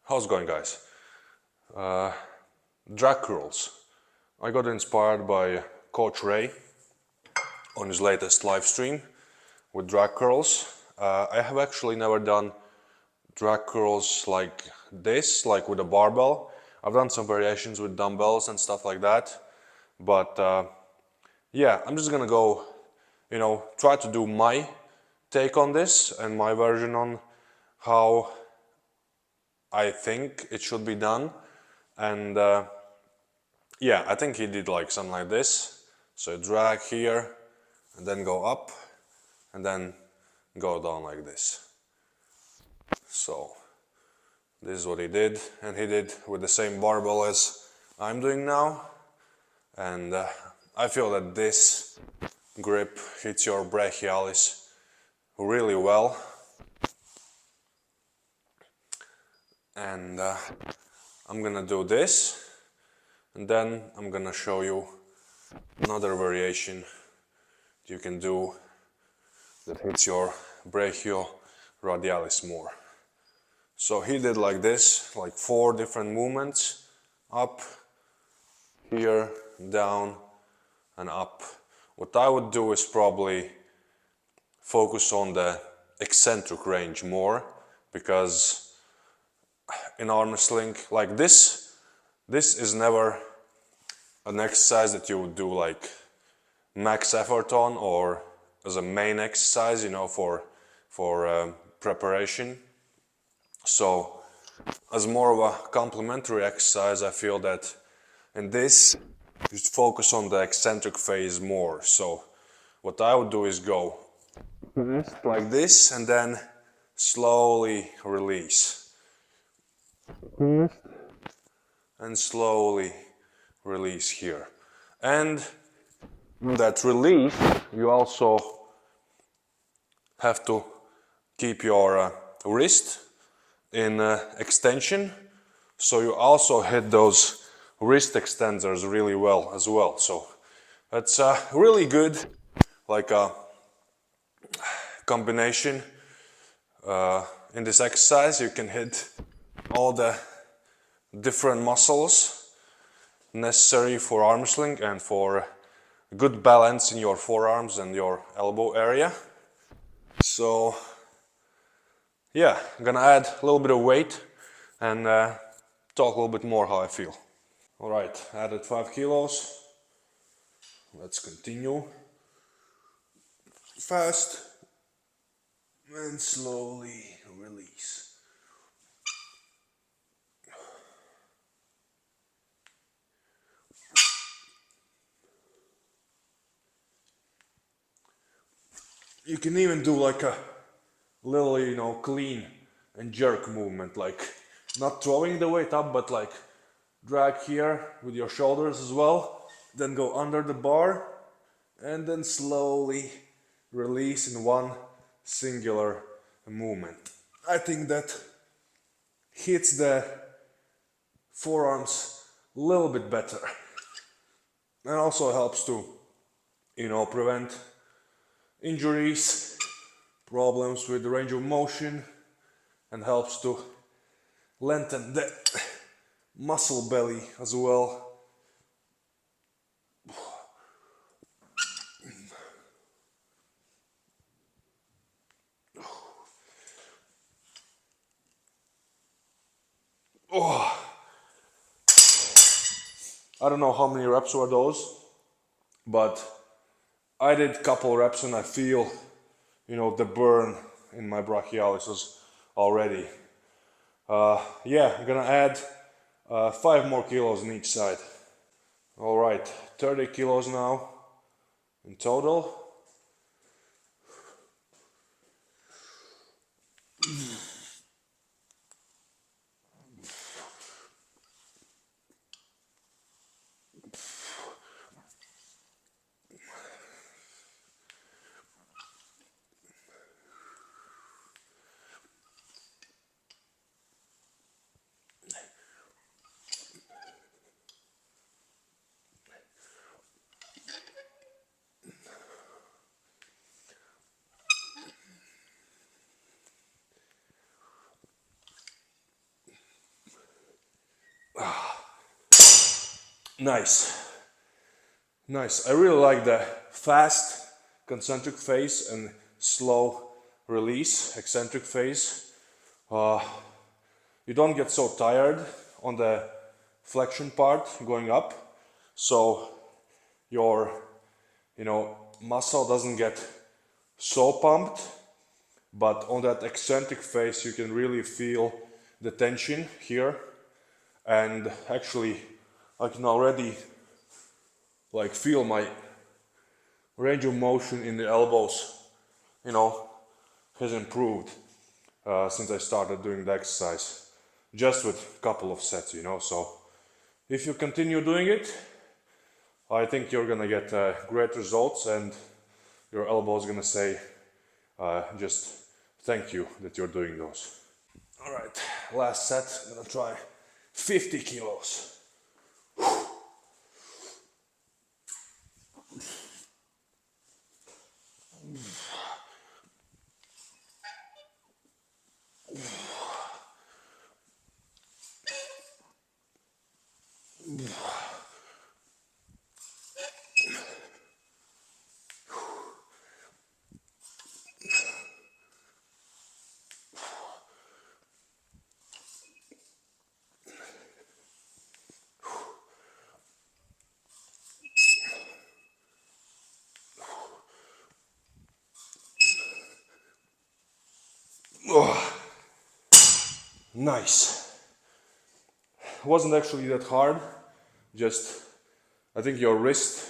How's it going, guys? Drag curls. I got inspired by Coach Ray on his latest live stream with drag curls. I have actually never done drag curls like this, like with a barbell. I've done some variations with dumbbells and stuff like that, but yeah, I'm just gonna go, try to do my take on this and my version on how I think it should be done. And yeah, I think he did like something like this. So drag here and then go up and then go down like this. So this is what he did, and he did with the same barbell as I'm doing now. And I feel that this grip hits your brachialis really well. And I'm gonna do this, and then I'm gonna show you another variation you can do that hits your brachioradialis more. So he did like this, like 4 different movements: up, here, down, and up. What I would do is probably focus on the eccentric range more, because in arm wrestling, like this is never an exercise that you would do like max effort on or as a main exercise, for preparation. So as more of a complementary exercise, I feel that in this you should focus on the eccentric phase more. So what I would do is go like this and then slowly release. And slowly release here. And that release, you also have to keep your wrist in extension, so you also hit those wrist extenders really well as well. So that's really good, like a combination. In this exercise you can hit all the different muscles necessary for arm wrestling and for good balance in your forearms and your elbow area. So yeah, I'm gonna add a little bit of weight and talk a little bit more how I feel. Alright, added 5 kilos. Let's continue. Fast and slowly release. You can even do like a little, clean and jerk movement, like not throwing the weight up, but like drag here with your shoulders as well, then go under the bar and then slowly release in one singular movement. I think that hits the forearms a little bit better and also helps to, prevent injuries, problems with the range of motion, and helps to lengthen the muscle belly as well. Oh. I don't know how many reps were those, but I did a couple reps and I feel, the burn in my brachialis already. Yeah, I'm gonna add 5 more kilos on each side. Alright, 30 kilos now in total. Nice. Nice. I really like the fast concentric phase and slow release, eccentric phase. You don't get so tired on the flexion part going up, so your muscle doesn't get so pumped, but on that eccentric phase you can really feel the tension here, and actually I can already feel my range of motion in the elbows has improved since I started doing the exercise, just with a couple of sets, so if you continue doing it, I think you're gonna get great results, and your elbow is gonna say just thank you that you're doing those. All right, last set. I'm gonna try 50 kilos. Oh, nice. Wasn't actually that hard, just I think your wrist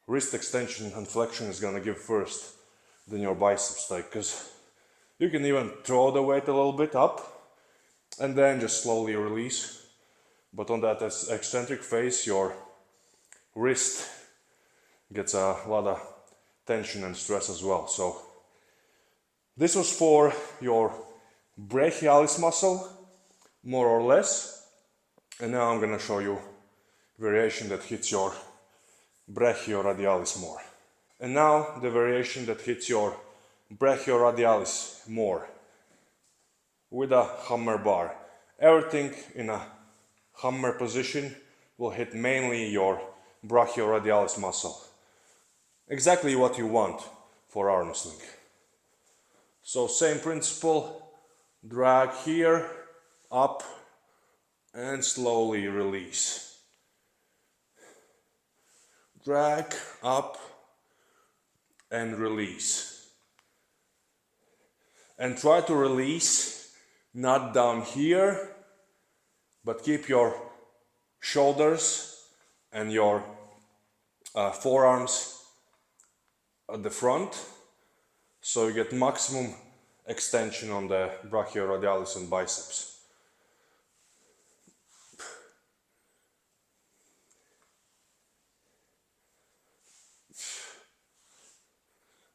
extension and flexion is gonna give first, then your biceps, because you can even throw the weight a little bit up and then just slowly release, but on that eccentric phase your wrist gets a lot of tension and stress as well. So this was for your brachialis muscle, more or less, and now I'm gonna show you variation that hits your brachioradialis more. And now the variation that hits your brachioradialis more, with a hammer bar. Everything in a hammer position will hit mainly your brachioradialis muscle. Exactly what you want for arm wrestling. So same principle, drag here, up, and slowly release. Drag, up, and release. And try to release not down here, but keep your shoulders and your forearms at the front, so you get maximum extension on the brachioradialis and biceps.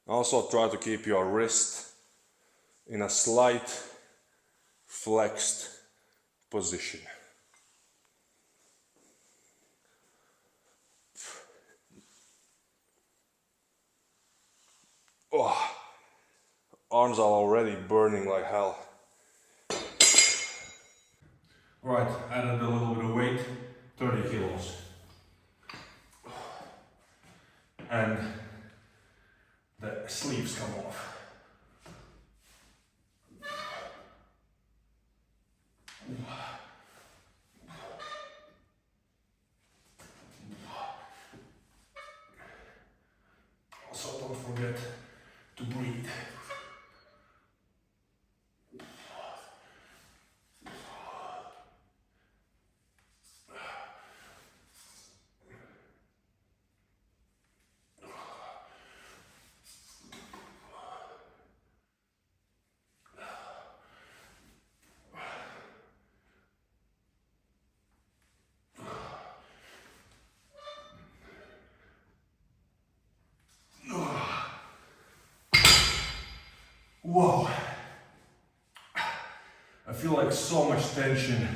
Also try to keep your wrist in a slight flexed position. Oh, arms are already burning like hell. Alright, added a little bit of weight, 30 kilos. And the sleeves come off. Also don't forget to breathe. Whoa! I feel like so much tension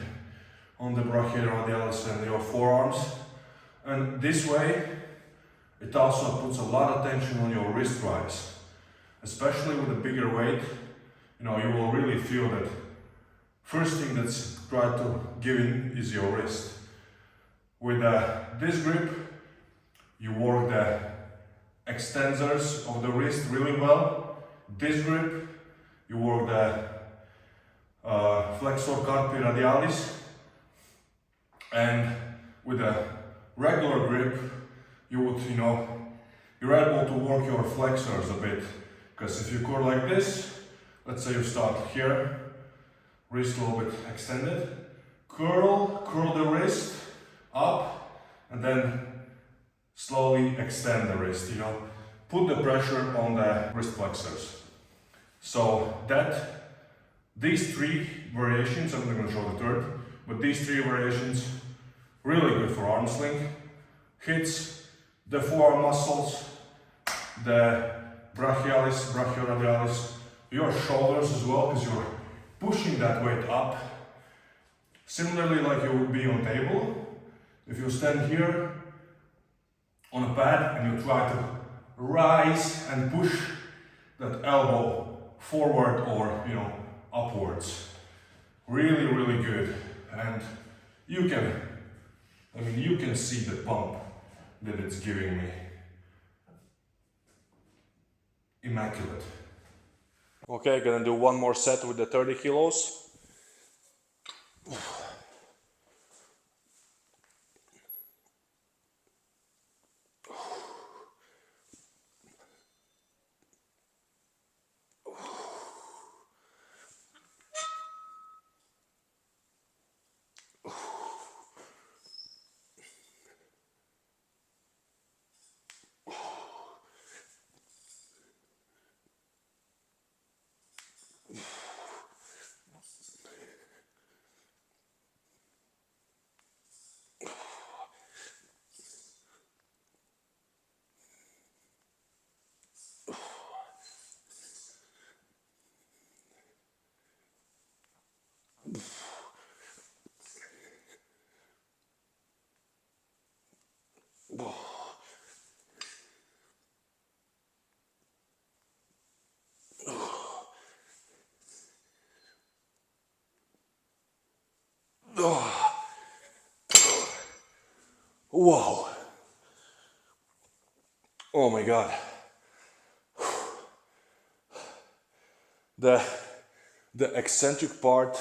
on the brachioradialis and your forearms, and this way it also puts a lot of tension on your wrist rise, especially with a bigger weight. You will really feel that first thing that's tried to give in is your wrist. With this grip, you work the extensors of the wrist really well. This grip, you work the flexor carpi radialis. And with a regular grip, you would, you're able to work your flexors a bit. Because if you curl like this, let's say you start here, wrist a little bit extended, curl the wrist up, and then slowly extend the wrist, put the pressure on the wrist flexors. So these three variations, I'm not going to show the third, but these three variations, really good for arm sling. Hits the forearm muscles, the brachialis, brachioradialis, your shoulders as well, because you're pushing that weight up. Similarly, like you would be on table. If you stand here on a pad and you try to rise and push that elbow forward or upwards. Really, really good. And you can see the pump that it's giving me. Immaculate. Okay, gonna do one more set with the 30 kilos. Wow. Oh my God. The eccentric part,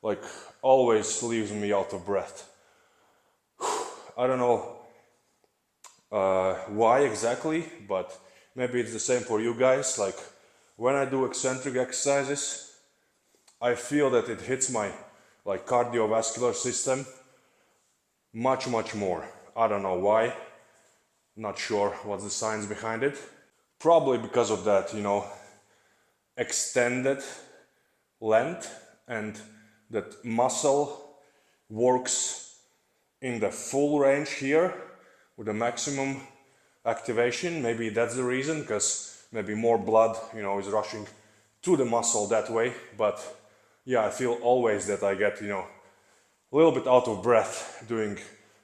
like, always leaves me out of breath. I don't know why exactly, but maybe it's the same for you guys. Like, when I do eccentric exercises, I feel that it hits my cardiovascular system much more. I don't know why. Not sure what's the science behind it. Probably because of that, extended length, and that muscle works in the full range here with the maximum activation. Maybe that's the reason, because maybe more blood, is rushing to the muscle that way. But yeah, I feel always that I get, a little bit out of breath doing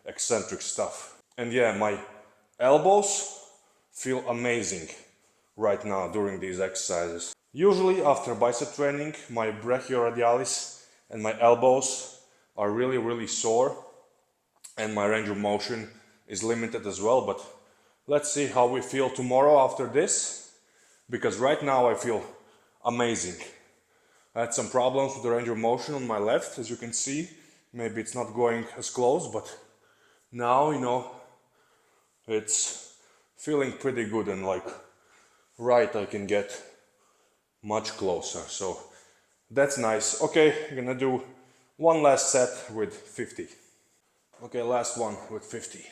eccentric stuff. And yeah, my elbows feel amazing right now during these exercises. Usually after bicep training, my brachioradialis and my elbows are really sore, and my range of motion is limited as well. But let's see how we feel tomorrow after this, because right now I feel amazing. I had some problems with the range of motion on my left, as you can see. Maybe it's not going as close, but now, it's feeling pretty good, and right, I can get much closer. So that's nice. Okay, I'm gonna do one last set with 50. Okay, last one with 50.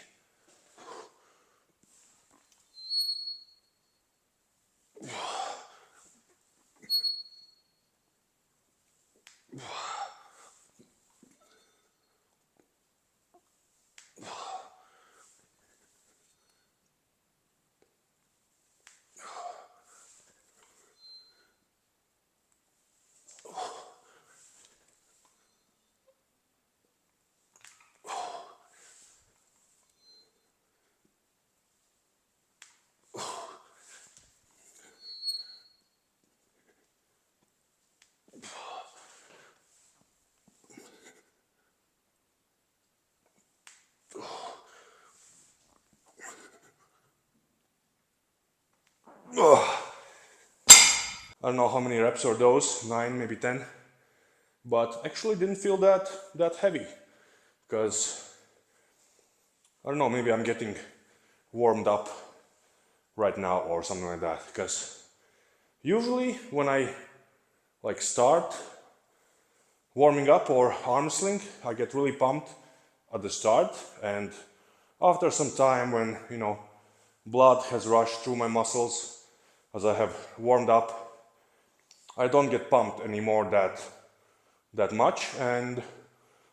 Ugh. I don't know how many reps are those, 9, maybe 10, but actually didn't feel that heavy, because I don't know, maybe I'm getting warmed up right now or something like that, because usually when I like start warming up or arm wrestling, I get really pumped at the start, and after some time when, you know, blood has rushed through my muscles as I have warmed up, I don't get pumped anymore that much, and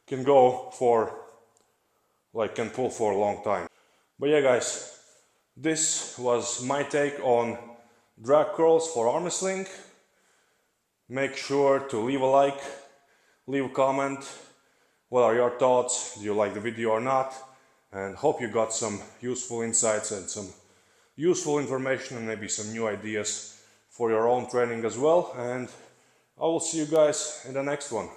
can go for, like, can pull for a long time. But yeah guys, this was my take on drag curls for arm wrestling. Make sure to leave a like, leave a comment. What are your thoughts? Do you like the video or not? And hope you got some useful insights and some useful information and maybe some new ideas for your own training as well. And I will see you guys in the next one.